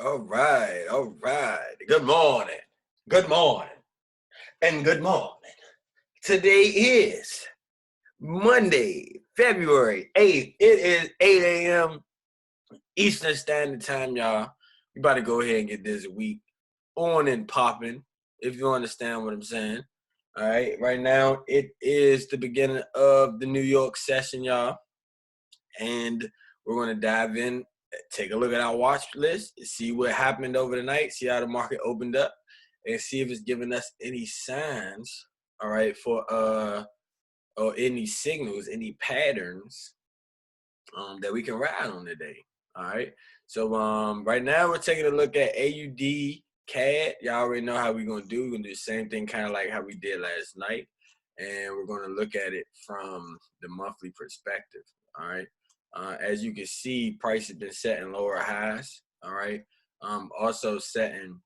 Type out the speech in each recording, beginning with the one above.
All right, all right. Good morning, good morning, and good morning. Today is Monday, February 8th. It is 8 a.m. Eastern Standard Time, y'all. We about to go ahead and get this week on and popping, if you understand what I'm saying. All right, right now it is the beginning of the New York session, y'all. And we're going to dive in, take a look at our watch list, see what happened over the night, see how the market opened up, and see if it's giving us any signs, all right, for or any signals, any patterns that we can ride on today. All right. So right now we're taking a look at AUD CAD. Y'all already know how we're gonna do. We're gonna do the same thing kind of like how we did last night. And we're gonna look at it from the monthly perspective. All right. As you can see, price has been setting lower highs. All right. Also setting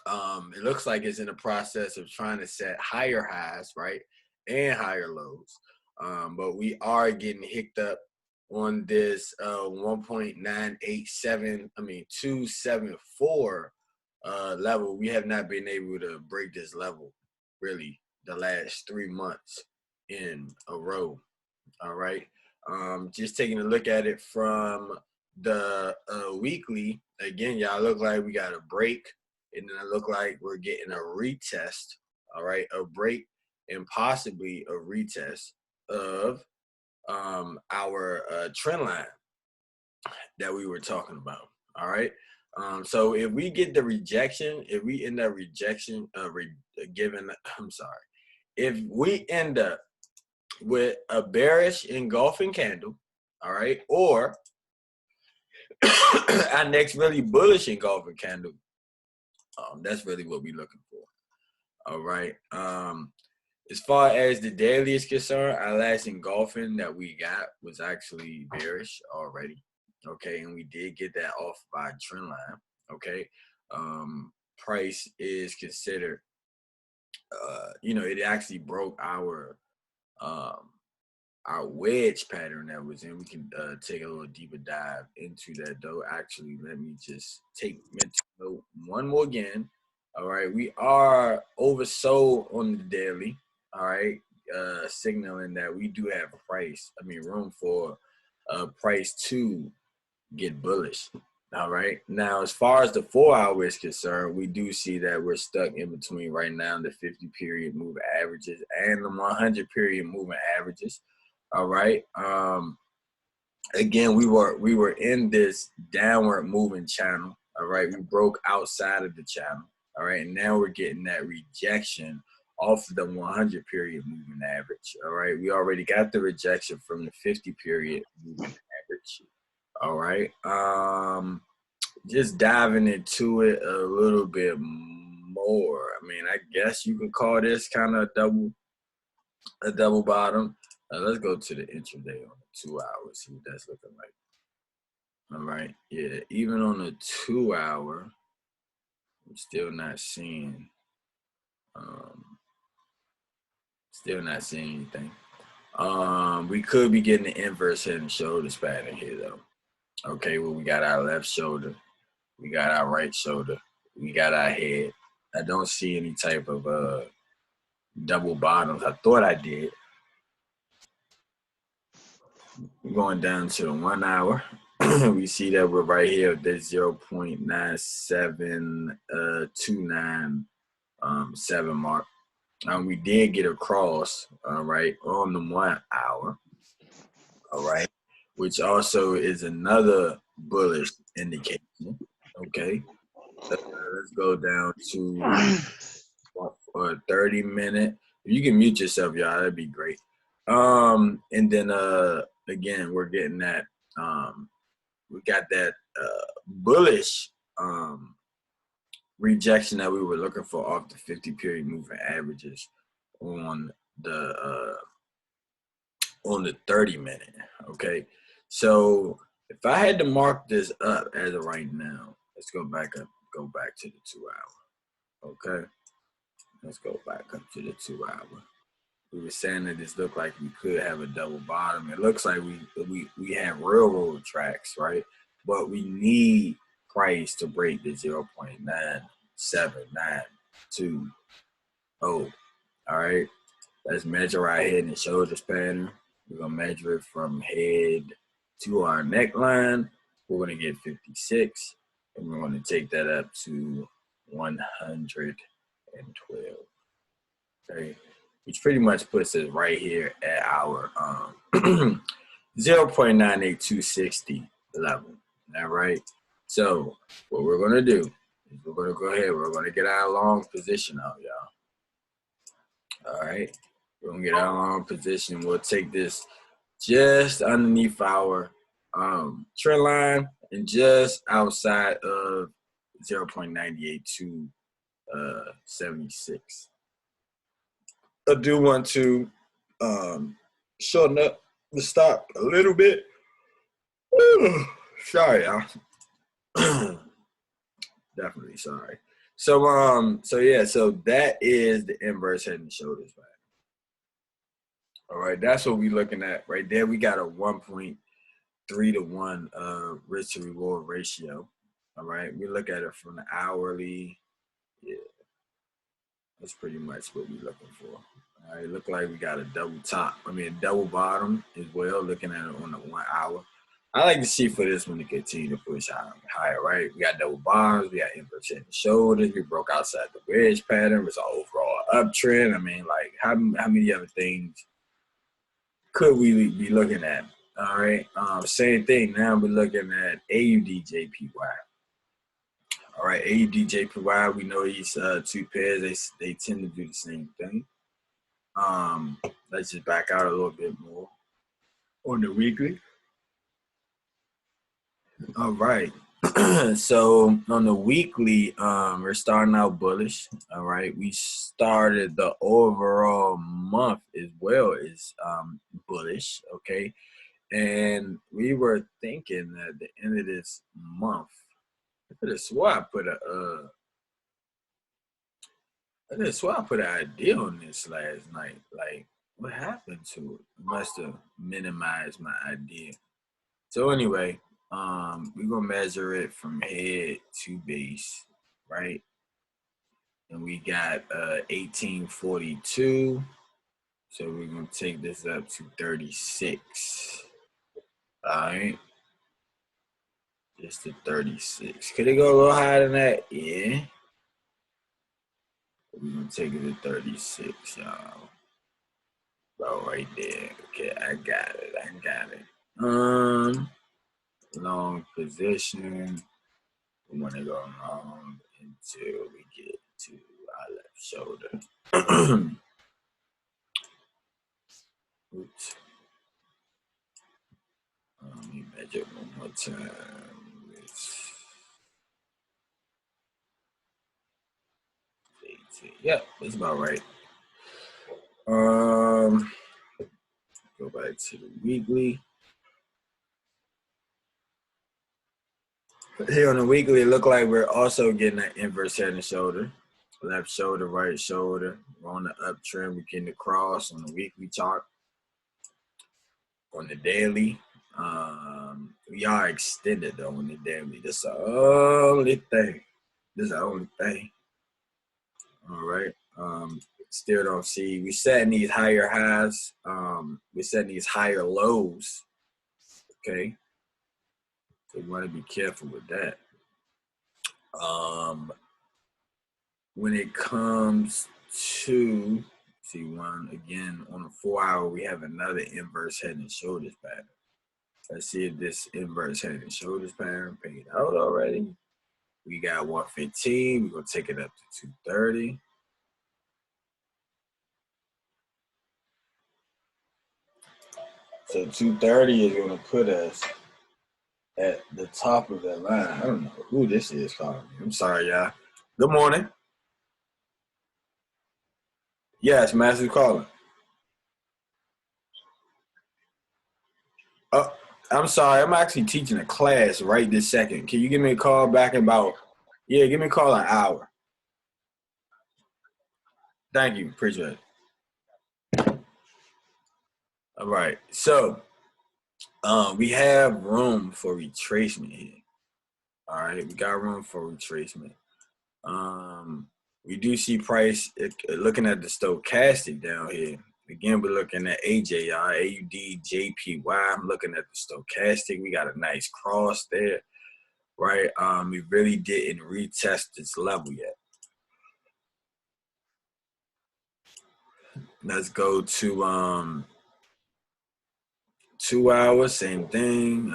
it looks like it's in the process of trying to set higher highs, right? And higher lows. But we are getting hicked up on this 274 level. We have not been able to break this level really the last 3 months in a row. All right. Just taking a look at it from the weekly, again, y'all look like we got a break, and then it look like we're getting a retest, all right, a break and possibly a retest of our trend line that we were talking about, all right. So if we get the rejection, if we end up rejection, if we end up with a bearish engulfing candle, all right, or our next really bullish engulfing candle, that's really what we're looking for. All right. As far as the daily is concerned, our last engulfing that we got was actually bearish already. Okay, and we did get that off by trend line. Okay. Price is considered it actually broke our wedge pattern that was in. We can take a little deeper dive into that, though. Actually, let me just take mental note one more again. All right, we are oversold on the daily. All right, signaling that we do have room for price to get bullish. All right. Now, as far as the 4 hour is concerned, we do see that we're stuck in between right now the 50 period moving averages and the 100 period moving averages. All right. Again, we were in this downward moving channel. All right. We broke outside of the channel. All right. And now we're getting that rejection off of the 100 period moving average. All right. We already got the rejection from the 50 period moving average. All right. Just diving into it a little bit more. I mean, I guess you can call this kind of a double bottom. Let's go to the intraday on the 2 hours, see what that's looking like. All right. Yeah, even on the 2 hour, I'm still not seeing anything. We could be getting the inverse head and shoulders pattern here though. Okay, well, we got our left shoulder, we got our right shoulder, we got our head. I don't see any type of double bottoms. I thought I did. Going down to the 1 hour, we see that we're right here at the 0.97297 mark. We did get across, all right, on the 1 hour, all right, which also is another bullish indication. Okay, let's go down to a 30-minute. If you can mute yourself, y'all, that'd be great. And then again, we're getting that we got that bullish rejection that we were looking for off the 50 period moving averages on the 30-minute. Okay, so if I had to mark this up as of right now, let's go back to the 2 hour. Okay, let's go back up to the 2 hour. We were saying that this looked like we could have a double bottom. It looks like we have railroad tracks, right? But we need price to break the 0.9792. All right. Let's measure our head and shoulders pattern. We're going to measure it from head to our neckline. We're going to get 56, and we're going to take that up to 112. Okay, which pretty much puts us right here at our 0.98260 level. All right. So what we're going to do is we're going to go ahead. We're going to get our long position out, y'all. All right. We're going to get our long position. We'll take this just underneath our trend line and just outside of 0.98276. I do want to shorten up the stop a little bit. Sorry, y'all. Definitely sorry. So that is the inverse head and shoulders back. All right, that's what we're looking at right there. We got a 1.3 to 1 risk to reward ratio. All right, we look at it from the hourly. Yeah, that's pretty much what we're looking for. All right, look like we got a double bottom as well, looking at it on the 1 hour. I like to see for this one to continue to push higher, right? We got double bottoms, we got inverse head and shoulders, we broke outside the wedge pattern, it's an overall uptrend. I mean, like, how many other things could we be looking at? All right, same thing. Now we're looking at AUDJPY. All right, AUDJPY, we know these two pairs, they tend to do the same thing. Let's just back out a little bit more on the weekly. All right. So on the weekly, we're starting out bullish. All right. We started the overall month as well as bullish. Okay. And we were thinking that at the end of this month, I could have swore I put an idea on this last night. Like, what happened to it? I must have minimized my idea. So anyway, we're gonna measure it from head to base, right? And we got 1842. So we're gonna take this up to 36. All right. Just to 36. Could it go a little higher than that? Yeah. We're gonna take it to 36, y'all. About right there. Okay, I got it. Long position. We want to go long until we get to our left shoulder. Oops. Let me measure one more time. Yep, that's about right. Go back to the weekly. Here on the weekly, it look like we're also getting that inverse head and shoulder. Left shoulder, right shoulder. We're on the uptrend. We're getting the cross on the weekly chart. On the daily, we are extended though on the daily. That's the only thing. All right. Still don't see. We setting these higher highs. We're setting these higher lows. Okay. So you want to be careful with that. When it comes to one again on a 4 hour, we have another inverse head and shoulders pattern. Let's see if this inverse head and shoulders pattern paid out already. We got 115. We're gonna take it up to 230. So 230 is gonna put us at the top of that line. I don't know who this is calling me. I'm sorry, y'all. Good morning. Yes, Master calling. I'm sorry. I'm actually teaching a class right this second. Can you give me a call back in about? Yeah, give me a call an hour. Thank you. Appreciate it. All right. So we have room for retracement here. All right, we got room for retracement. We do see price looking at the stochastic down here. Again, we're looking at AJI, AUD, JPY. I'm looking at the stochastic. We got a nice cross there, right? We really didn't retest this level yet. Let's go to 2 hours, same thing.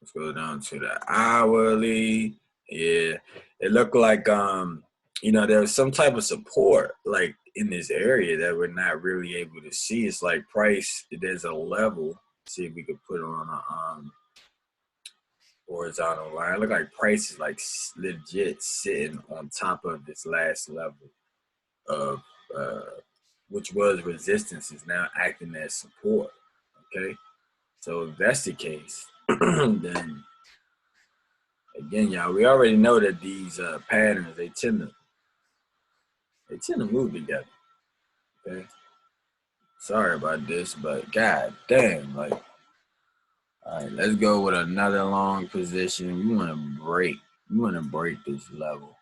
Let's go down to the hourly. Yeah, it looked like there was some type of support like in this area that we're not really able to see. It's like price. There's a level. See if we could put it on a horizontal line. It look like price is like legit sitting on top of this last level of which was resistance is now acting as support. Okay, so if that's the case, then again, y'all, we already know that these patterns they tend to move together. Okay, sorry about this, but god damn, like, all right, let's go with another long position. We want to break this level,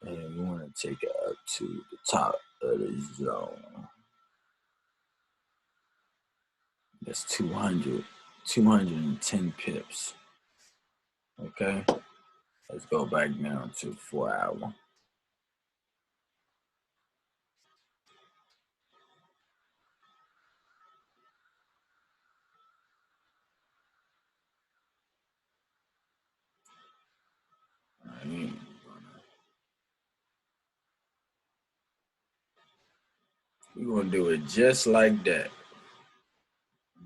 and we want to take it up to the top of the zone. That's 210 pips. Okay, let's go back down to 4 hour. We're gonna do it just like that.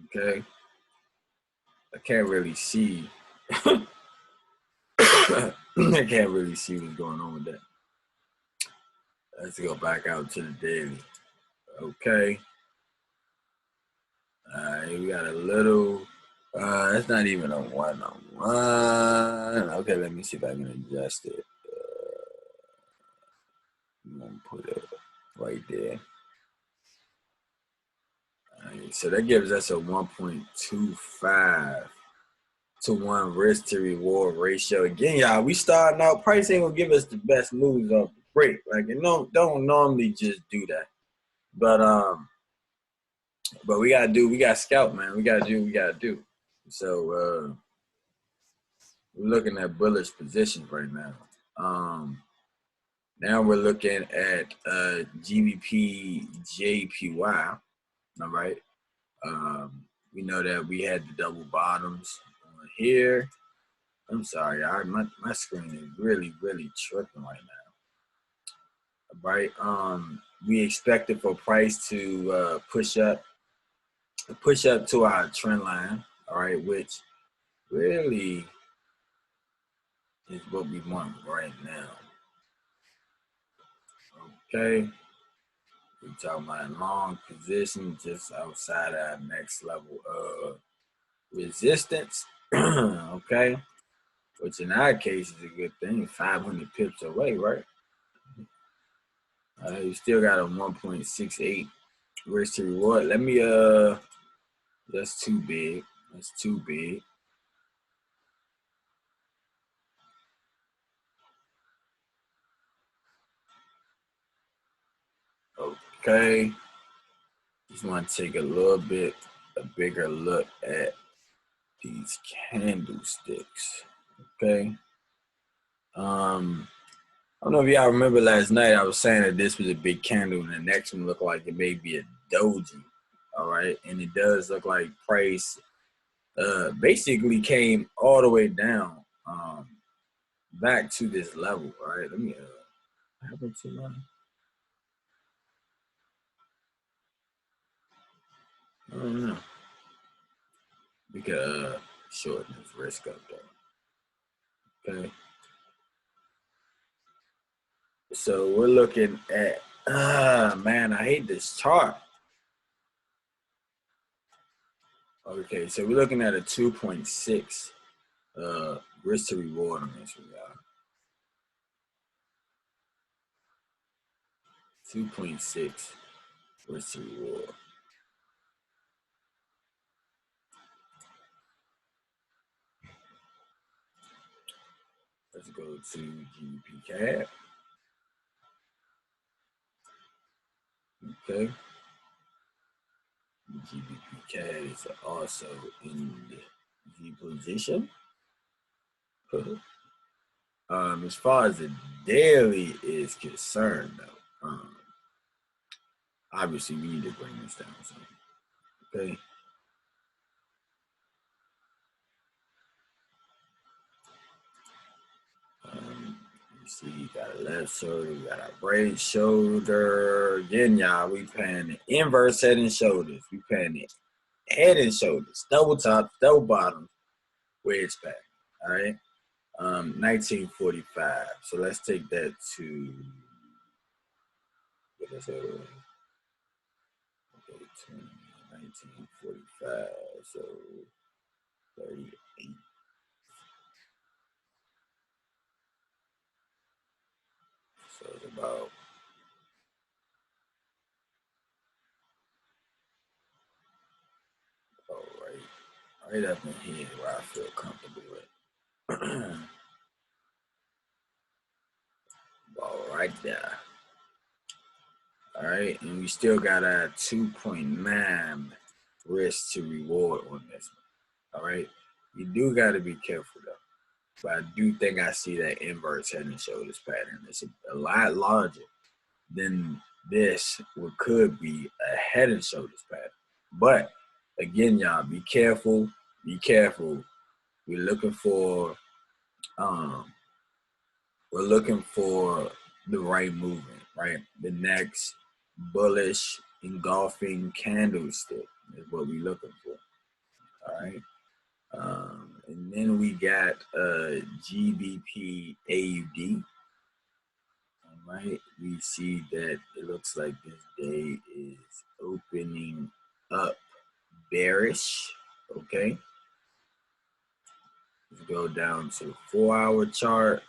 Okay, I can't really see. I can't really see what's going on with that. Let's go back out to the daily. Okay. We got a little. That's not even a 1-on-1. Okay, let me see if I can adjust it. I'm gonna put it right there. All right, so that gives us a 1.25 to 1 risk to reward ratio. Again, y'all, we starting out. Price ain't gonna give us the best moves off the break. Like, it don't normally just do that. But we got scout, man. We gotta do what we gotta do. So we're looking at bullish positions right now. Now we're looking at GBP JPY. All right. We know that we had the double bottoms on here. I'm sorry, my screen is really, really tripping right now. All right. We expected for price to push up to our trend line. All right, which really is what we want right now. Okay. We're talking about long position just outside our next level of resistance. Okay. Which in our case is a good thing. 500 pips away, right? You still got a 1.68 risk to reward. Let me that's too big. That's too big. Okay. Just want to take a bigger look at these candlesticks. Okay. I don't know if y'all remember last night I was saying that this was a big candle and the next one looked like it may be a doji. All right. And it does look like price basically came all the way down back to this level. All right. Let me what happened to my I don't know. We could shorten this risk up though. Okay. So we're looking at man, I hate this chart. Okay, so we're looking at a 2.6 risk to reward on this one, y'all. 2.6 risk to reward. Let's go to GBP CAD. Okay. GBP CAD is also in the position. As far as the daily is concerned, though, obviously we need to bring this down. So, okay. You see, you got a left shoulder, we got a right shoulder. Again, y'all, we paying the inverse head and shoulders. We paying the head and shoulders, double top, double bottom, wedge back. All right. 1945. So let's take that to what is it? Okay, 1945. So 38. So it's about right up in here where I feel comfortable with. About right there. All right, and we still got a 2.9 risk to reward on this one. All right, you do got to be careful though. But I do think I see that inverse head and shoulders pattern. It's a lot larger than this, what could be a head and shoulders pattern. But again, y'all, be careful. Be careful. We're looking for the right movement, right? The next bullish engulfing candlestick is what we're looking for. All right. And then we got GBP AUD. All right. We see that it looks like this day is opening up bearish. Okay. Let's go down to the 4-hour chart.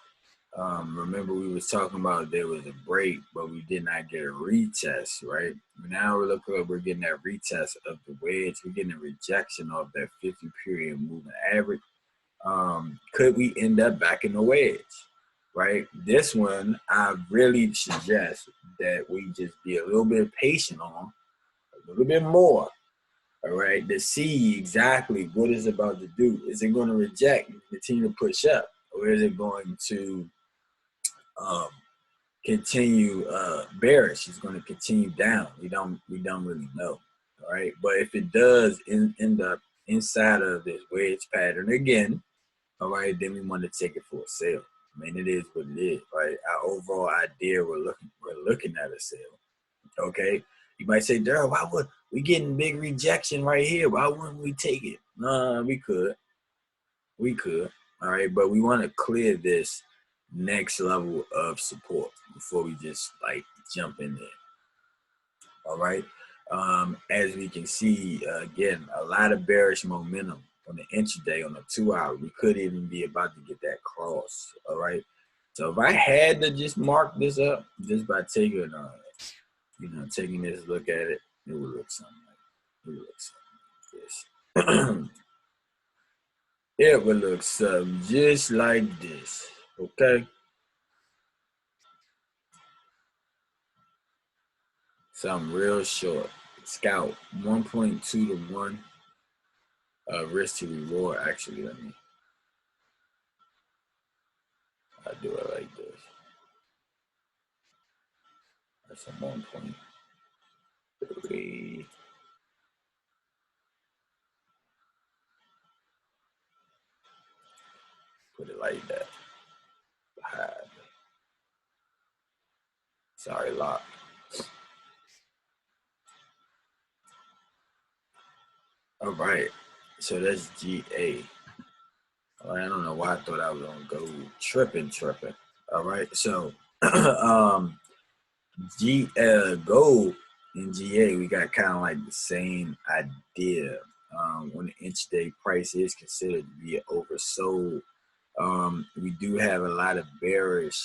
Remember we was talking about there was a break, but we did not get a retest, right? Now we're looking like we're getting that retest of the wedge. We're getting a rejection of that 50 period moving average. Could we end up back in the wedge, right? This one, I really suggest that we just be a little bit patient on, a little bit more, all right, to see exactly what it's about to do. Is it going to reject and continue to push up, or is it going to continue bearish? It's going to continue down. We don't really know. All right, but if it does end up inside of this wedge pattern again, all right, then we want to take it for a sale. I mean, it is what it is, right? Our overall idea, we're looking at a sale. Okay, you might say, Daryl, why would we getting big rejection right here? Why wouldn't we take it? We could, all right, but we want to clear this next level of support before we just like jump in there. All right. As we can see, again, a lot of bearish momentum on the intraday on the 2-hour. We could even be about to get that cross. All right. So if I had to just mark this up just by taking, taking this look at it, it would look something like this. It would look something just like this. Okay. Something real short. Scout 1.2 to 1. Risk to reward. Actually, I do it like this. That's a 1.3. Put it like that. Hide. Sorry, lock. All right. So that's GA. All right. I don't know why I thought I was gonna go tripping. All right. So gold and GA, we got kind of like the same idea. When the intraday price is considered to be oversold, we do have a lot of bearish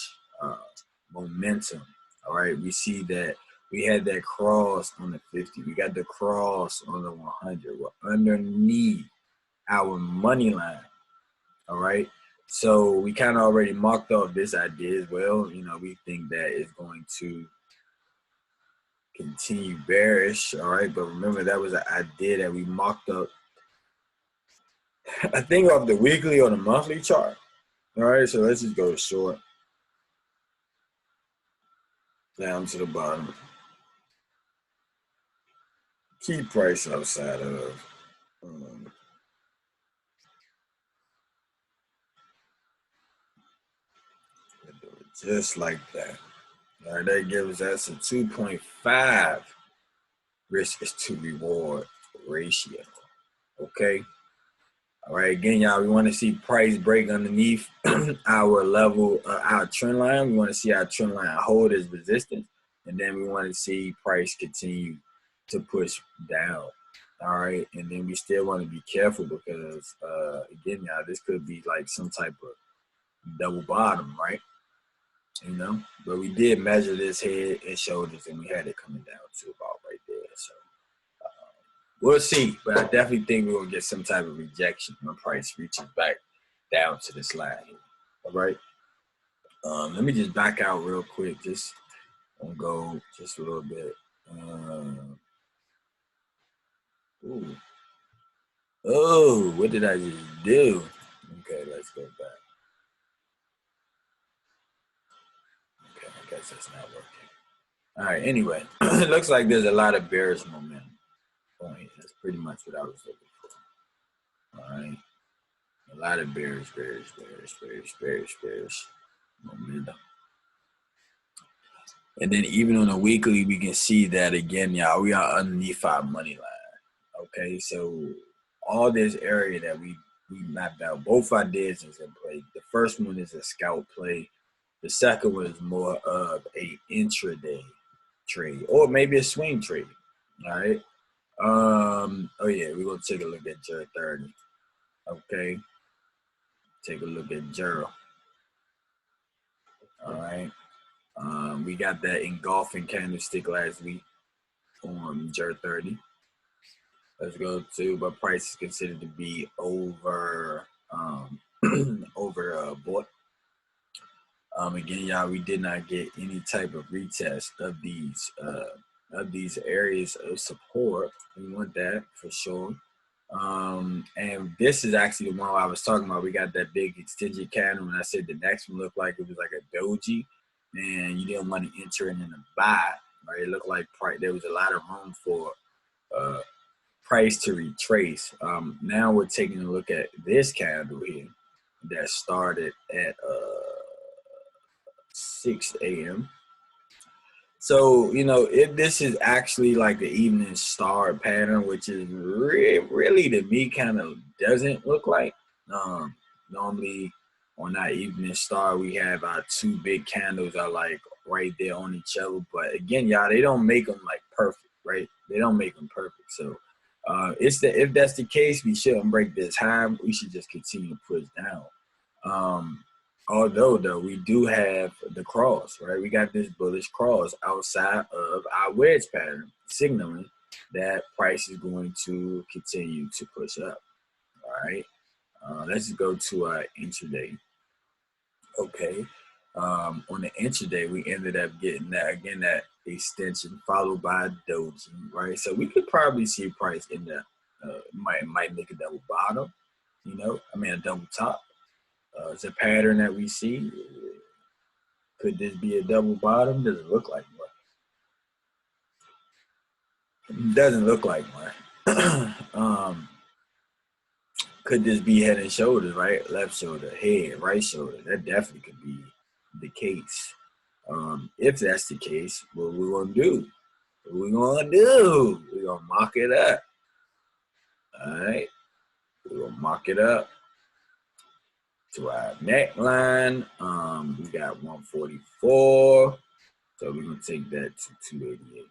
momentum. All right, we see that we had that cross on the 50. We got the cross on the 100. We're underneath our money line. All right, So we kind of already marked off this idea as well. You know, we think that it's going to continue bearish. All right. But remember, that was an idea that we marked up, I think, off the weekly or the monthly chart. All right. So let's just go short down to the bottom. Keep price outside of just like that. All right, that gives us a 2.5 risk is to reward ratio. Okay. All right. Again, y'all, we want to see price break underneath our level, our trend line. We want to see our trend line hold as resistance, and then we want to see price continue to push down. All right, and then we still want to be careful because, again, y'all, this could be like some type of double bottom, right? You know, but we did measure this head and shoulders, and we had it coming down to about right there. So we'll see, but I definitely think we're gonna get some type of rejection when price reaches back down to this line here. All right. Let me just back out real quick. Just gonna go just a little bit. Ooh. Oh, what did I just do? Okay, let's go back. Okay, I guess that's not working. All right, anyway, it looks like there's a lot of bearish momentum going here. That's pretty much what I was looking for. All right. A lot of bearish momentum. And then even on a weekly, we can see that again, y'all, we are underneath our money line. Okay, so all this area that we mapped out, both ideas is in play. The first one is a scalp play. The second one is more of a intraday trade, or maybe a swing trade. All right. Oh yeah, we're gonna take a look at Jer 30. Okay. Take a look at Jer. All right. We got that engulfing candlestick last week on Jer 30. Let's go to, but price is considered to be over bought. Again, y'all, we did not get any type of retest of these areas of support. We want that for sure. And this is actually the one I was talking about. We got that big extended candle, and I said the next one looked like it was like a doji, and you didn't want to enter it in a buy. Right? It looked like there was a lot of room for price to retrace. Now we're taking a look at this candle here that started at 6 a.m. So, you know, if this is actually like the evening star pattern, which is really to me kind of doesn't look like. Normally on that evening star, we have our two big candles are like right there on each other. But again, y'all, they don't make them like perfect, right? They don't make them perfect. So if that's the case, we shouldn't break this high. We should just continue to push down. Although, though, we do have the cross, right? We got this bullish cross outside of our wedge pattern, signaling that price is going to continue to push up, all right? Let's go to our intraday. Okay. On the intraday, we ended up getting that extension followed by doji, right? So we could probably see price in the might make a double bottom, a double top. It's a pattern that we see. Could this be a double bottom? Doesn't look like one. Doesn't look like one. Could this be head and shoulders, right? Left shoulder, head, right shoulder. That definitely could be the case. If that's the case, what we're gonna do? What we're gonna do? We're gonna mock it up. All right. We're gonna mock it up to our neckline. We got 144. So we're gonna take that to 288.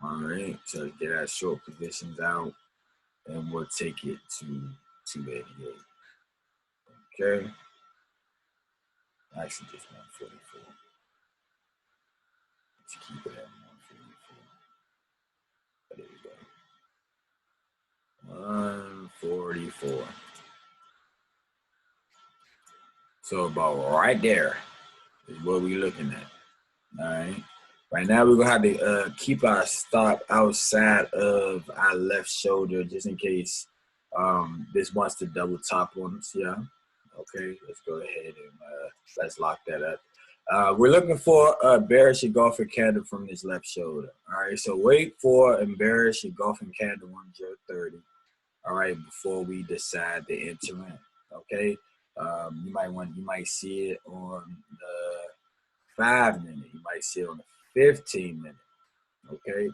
All right, so get our short positions out, and we'll take it to 288. Okay, actually just 144. Let's keep it at 144. There we go. 144. So about right there is what we're looking at. All right. Right now we're gonna have to keep our stop outside of our left shoulder just in case this wants to double top on us. Yeah. Okay. Let's go ahead and let's lock that up. We're looking for a bearish engulfing candle from this left shoulder. All right. So wait for a bearish engulfing candle on 0.30. All right, before we decide to enter in. Okay. You might see it on the 5 minute. You might see it on the 15 minute. Okay.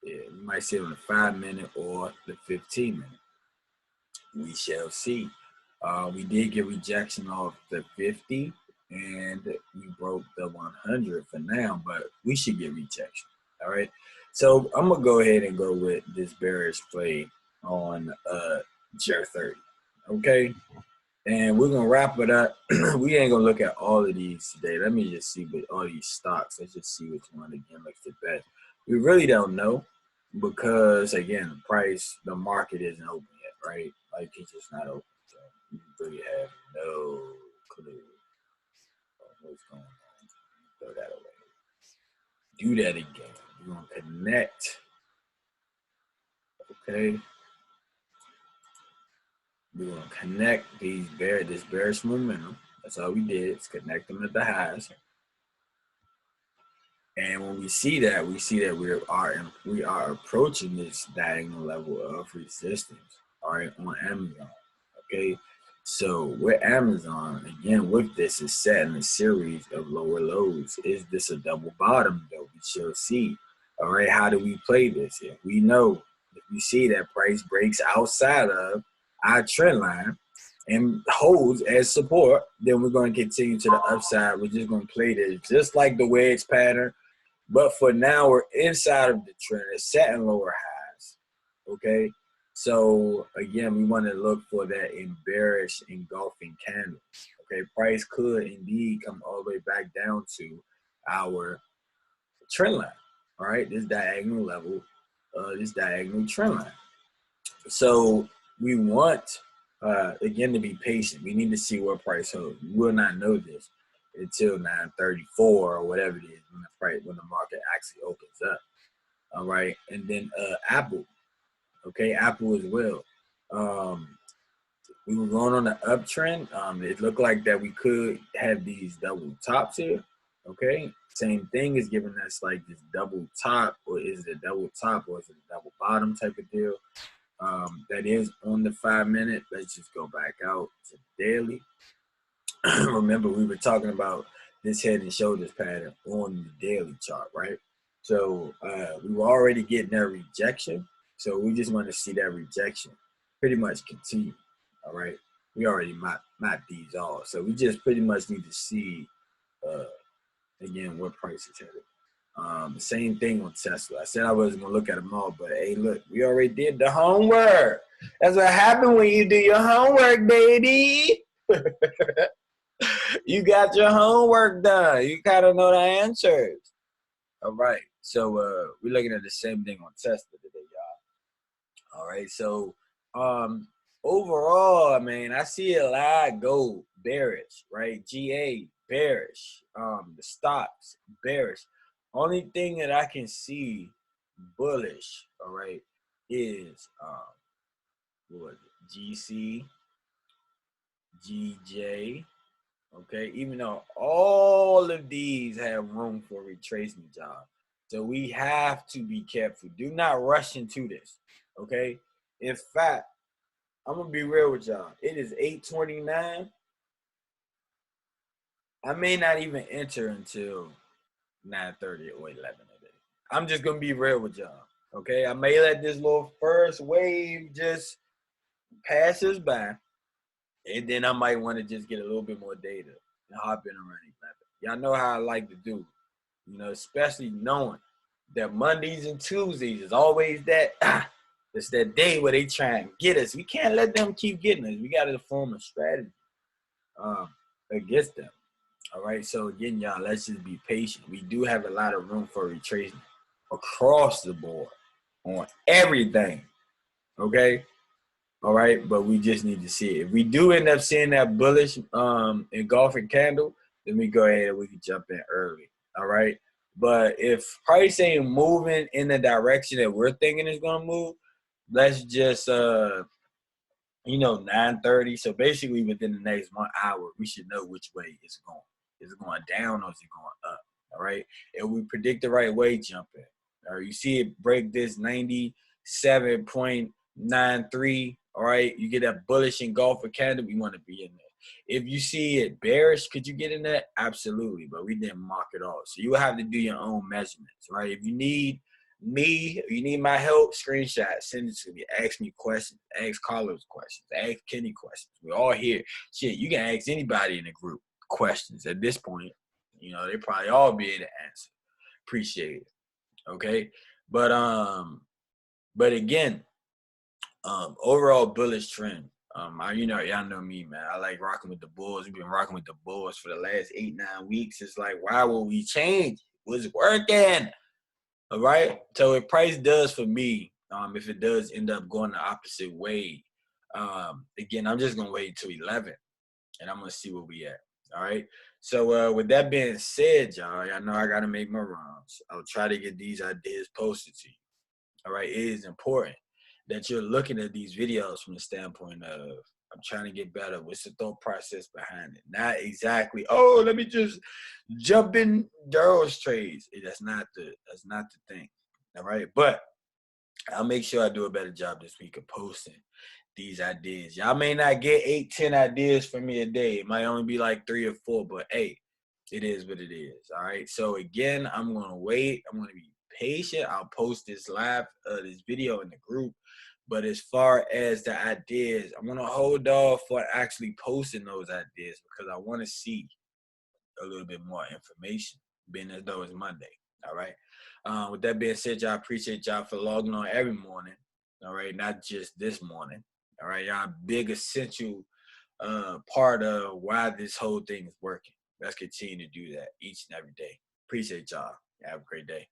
Yeah, you might see it on the 5 minute or the 15 minute. We shall see. We did get rejection off the 50 and we broke the 100 for now, but we should get rejection. All right. So I'm gonna go ahead and go with this bearish play on GR30. Okay. And we're gonna wrap it up. We ain't gonna look at all of these today. Let me just see what all these stocks. Let's just see which one again looks the best. We really don't know because again, the market isn't open yet, right? Like it's just not open. So you really have no clue what's going on. Throw that away. Do that again. We're gonna connect. Okay. We're gonna connect this bearish momentum. That's all we did. It's connect them at the highs. And when we see that we are approaching this diagonal level of resistance, all right, on Amazon. Okay. So with Amazon, again, with this is setting a series of lower lows. Is this a double bottom though? We shall see. All right, how do we play this? If we see that price breaks outside of our trend line and holds as support, then we're going to continue to the upside. We're just going to play this just like the wedge pattern. But for now, we're inside of the trend. It's setting lower highs. Okay. So again, we want to look for that bearish engulfing candle. Okay. Price could indeed come all the way back down to our trend line. All right. This diagonal level, this diagonal trend line. So we want, again, to be patient. We need to see where price holds. We will not know this until 9:34 or whatever it is when the market actually opens up. All right. And then Apple. Okay, Apple as well. We were going on the uptrend. It looked like that we could have these double tops here. Okay. Same thing is giving us like this double top, or is it a double top or is it a double bottom type of deal? That is on the 5 minute. Let's just go back out to daily. Remember, we were talking about this head and shoulders pattern on the daily chart, right? So we were already getting that rejection. So we just want to see that rejection pretty much continue, all right? We already mapped these off. So we just pretty much need to see, again, what price is headed. Same thing on Tesla. I said I wasn't going to look at them all, but hey, look, we already did the homework. That's what happened when you do your homework, baby. You got your homework done. You gotta know the answers. All right. So we're looking at the same thing on Tesla today, y'all. All right. So overall, I mean, I see a lot go bearish, right? GA bearish. The stocks bearish. Only thing that I can see bullish, all right, is what was it? GC, GJ. Okay, even though all of these have room for retracement, job. So we have to be careful. Do not rush into this. Okay. In fact, I'm gonna be real with y'all. It is 8:29. I may not even enter until 9:30 or 11 today. I'm just gonna be real with y'all. Okay. I may let this little first wave just pass us by. And then I might want to just get a little bit more data and hop in and running back. Y'all know how I like to do, you know, especially knowing that Mondays and Tuesdays is always that, it's that day where they try and get us. We can't let them keep getting us. We got to form a strategy against them. All right. So again, y'all, let's just be patient. We do have a lot of room for retracement across the board on everything. Okay. All right, but we just need to see it. If we do end up seeing that bullish engulfing candle, then we go ahead and we can jump in early. All right. But if price ain't moving in the direction that we're thinking it's gonna move, let's just 9:30. So basically within the next 1 hour, we should know which way it's going. Is it going down or is it going up? All right. If we predict the right way, jump in. All right. You see it break this 97.93. All right. You get that bullish engulfing candle, we want to be in there. If you see it bearish, could you get in that? Absolutely. But we didn't mark it off. So you will have to do your own measurements, right? If you need me, you need my help, screenshot, send it to me. Ask me questions, ask Carlos questions, ask Kenny questions. We're all here. Shit, you can ask anybody in the group questions at this point. They probably all be able to answer. Appreciate it. Okay. But again, overall bullish trend. Y'all know me, man. I like rocking with the Bulls. We've been rocking with the Bulls for the last 8-9 weeks. It's like, why will we change? It was working. All right. So if price does for me, if it does end up going the opposite way, again, I'm just gonna wait till 11, and I'm gonna see where we at. All right. So with that being said, y'all know I gotta make my rounds. I'll try to get these ideas posted to you. All right. It is important that you're looking at these videos from the standpoint of I'm trying to get better. What's the thought process behind it? Not exactly, oh, let me just jump in Daryl's trades. That's not the thing. All right. But I'll make sure I do a better job this week of posting these ideas. Y'all may not get 8-10 ideas from me a day. It might only be like 3 or 4, but hey, it is what it is. All right. So again, I'm gonna wait. I'm gonna be patient. I'll post this this video in the group. But as far as the ideas, I'm gonna hold off for actually posting those ideas because I want to see a little bit more information, being as though it's Monday. All right. With that being said, y'all, appreciate y'all for logging on every morning. All right, not just this morning. All right, y'all, big essential part of why this whole thing is working. Let's continue to do that each and every day. Appreciate y'all. Have a great day.